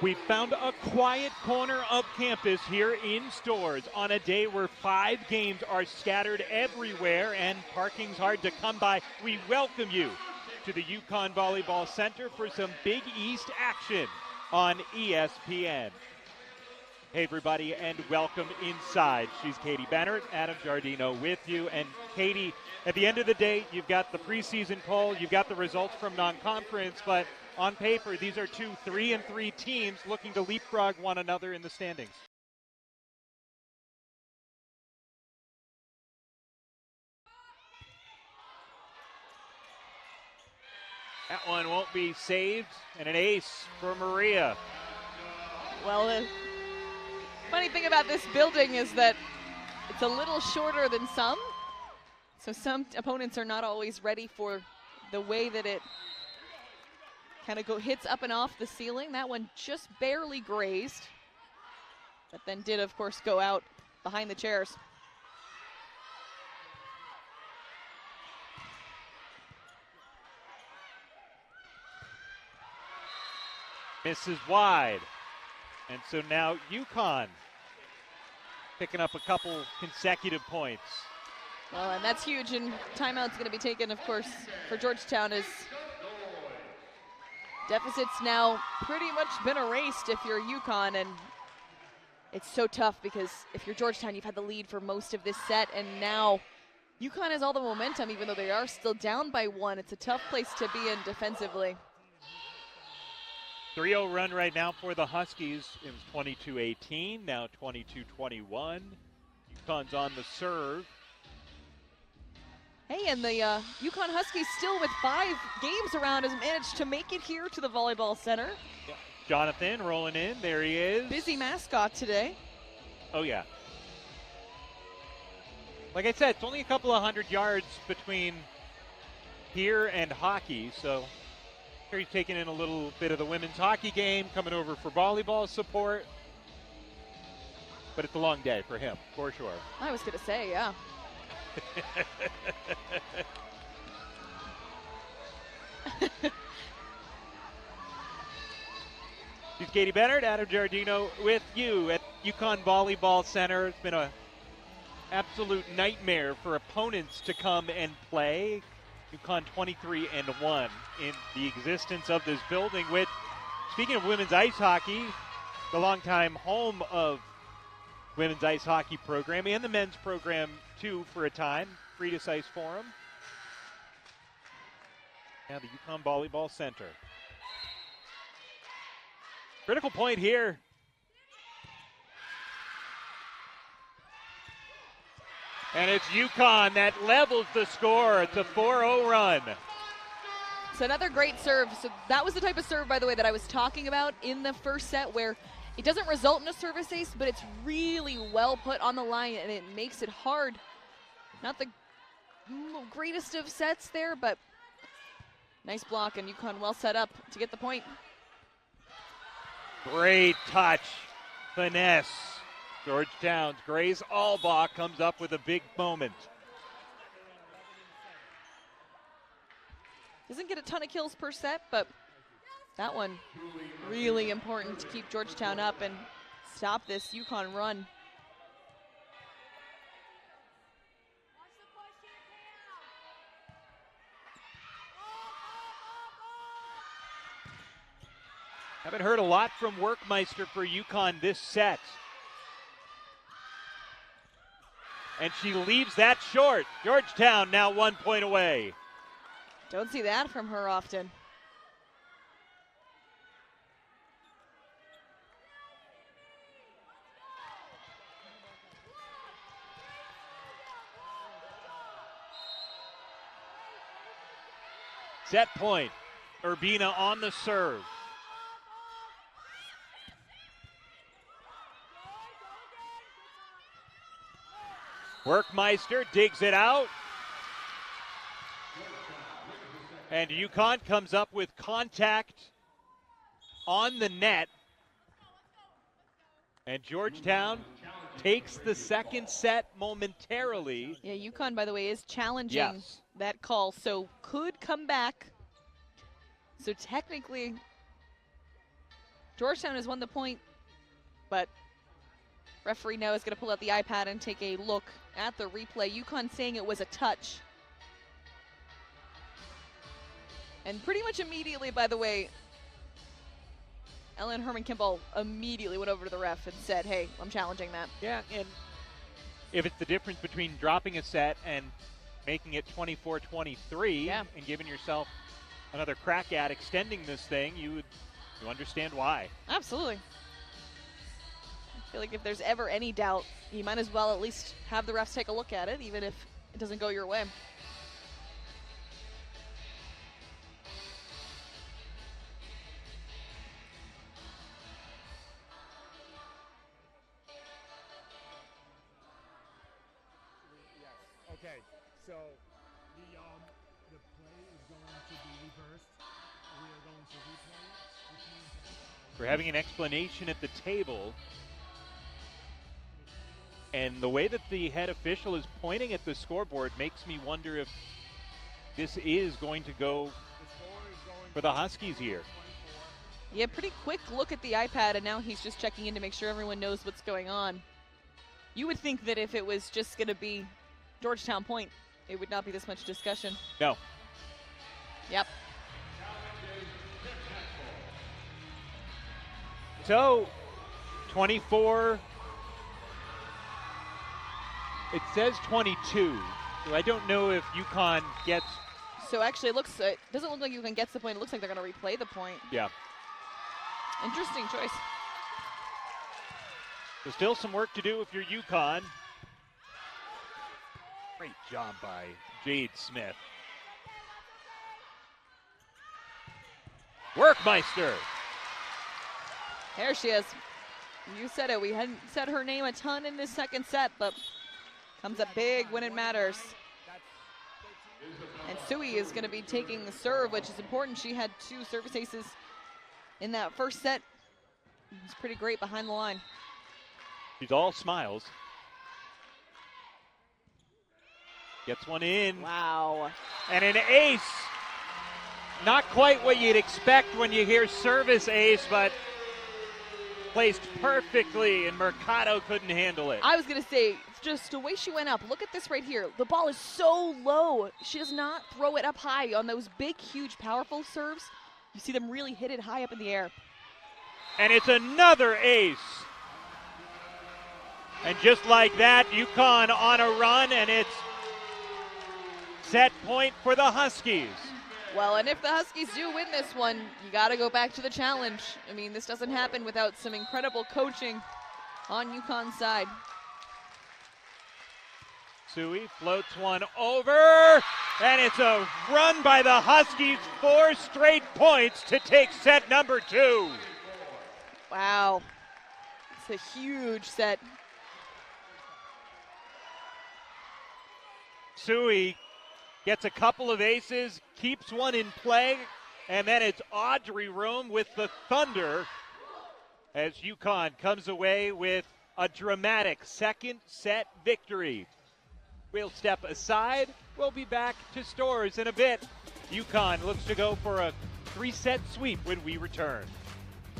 We found a quiet corner of campus here in Stores on a day where 5 games are scattered everywhere and parking's hard to come by. We welcome you to the Yukon Volleyball Center for some Big East action on ESPN. Hey everybody, and welcome inside. She's Katie Bennett, Adam Giardino with you. And Katie, at the end of the day, you've got the preseason poll, you've got the results from non-conference, but on paper, these are 2 3-3 teams looking to leapfrog one another in the standings. That one won't be saved, and an ace for Maria. Well, the funny thing about this building is that it's a little shorter than some, so some opponents are not always ready for the way that it kind of hits up and off the ceiling. That one just barely grazed, but then did, of course, go out behind the chairs. Misses wide. And so now UConn picking up a couple consecutive points. Well, and that's huge, and timeout's going to be taken, of course, for Georgetown, as deficit's now pretty much been erased if you're UConn, and it's so tough because if you're Georgetown, you've had the lead for most of this set, and now UConn has all the momentum, even though they are still down by 1. It's a tough place to be in defensively. 3-0 run right now for the Huskies. It was 22-18, now 22-21. UConn's on the serve. Hey, and the UConn Huskies, still with 5 games around, has managed to make it here to the Volleyball Center. Yeah. Jonathan rolling in. There he is. Busy mascot today. Oh, yeah. Like I said, it's only a couple of 100 yards between here and hockey, so here he's taking in a little bit of the women's hockey game, coming over for volleyball support. But it's a long day for him, for sure. I was going to say, yeah. She's Katie Bennett, Adam Giardino with you at UConn Volleyball Center. It's been an absolute nightmare for opponents to come and play. UConn 23-1 in the existence of this building, which, speaking of women's ice hockey, the longtime home of women's ice hockey program and the men's program too for a time, Friedis Ice Forum. Now the UConn Volleyball Center. Critical point here. And it's UConn that levels the score. It's a 4-0 run. It's another great serve. So that was the type of serve, by the way, that I was talking about in the first set, where it doesn't result in a service ace, but it's really well put on the line, and it makes it hard. Not the greatest of sets there, but nice block, and UConn well set up to get the point. Great touch. Finesse. Georgetown's Grace Albach comes up with a big moment. Doesn't get a ton of kills per set, but that one really important to keep Georgetown up and stop this UConn run. Haven't heard a lot from Workmeister for UConn this set. And she leaves that short. Georgetown now 1 point away. Don't see that from her often. Set point. Urbina on the serve. Workmeister digs it out. And UConn comes up with contact on the net. And Georgetown takes the second set momentarily. Yeah, UConn, by the way, is challenging that call, so could come back. So technically, Georgetown has won the point, but referee now is going to pull out the iPad and take a look at the replay. UConn saying it was a touch. And pretty much immediately, by the way, Ellen Herman-Kimball immediately went over to the ref and said, hey, I'm challenging that. Yeah, and if it's the difference between dropping a set and making it 24-23 and giving yourself another crack at extending this thing, you understand why. Absolutely. I feel like if there's ever any doubt, you might as well at least have the refs take a look at it, even if it doesn't go your way. Okay, so the play is going to be reversed. We are going to replay it, which means that We're having an explanation at the table. And the way that the head official is pointing at the scoreboard makes me wonder if this is going to go for the Huskies here. Yeah, pretty quick look at the iPad, and now he's just checking in to make sure everyone knows what's going on. You would think that if it was just going to be Georgetown point, it would not be this much discussion. No. Yep. So, 24. It says 22. So I don't know if UConn gets. So actually, it doesn't look like UConn gets the point. It looks like they're going to replay the point. Yeah. Interesting choice. There's still some work to do if you're UConn. Great job by Jade Smith. Workmeister. There she is. You said it. We hadn't said her name a ton in this second set, but comes up big when it matters. And Sui is going to be taking the serve, which is important. She had 2 service aces in that first set. It's pretty great behind the line. She's all smiles. Gets one in. Wow. And an ace. Not quite what you'd expect when you hear service ace, but placed perfectly, and Mercado couldn't handle it. I was going to say, just the way she went up, look at this right here. The ball is so low. She does not throw it up high on those big, huge, powerful serves. You see them really hit it high up in the air. And it's another ace. And just like that, UConn on a run, and it's set point for the Huskies. Well, and if the Huskies do win this one, you got to go back to the challenge. I mean, this doesn't happen without some incredible coaching on UConn's side. Sui floats one over, and it's a run by the Huskies, 4 straight points to take set number 2. Wow. It's a huge set. Sui gets a couple of aces, keeps one in play, and then it's Audrey Room with the Thunder as UConn comes away with a dramatic second set victory. We'll step aside. We'll be back to Stores in a bit. UConn looks to go for a 3-set sweep when we return.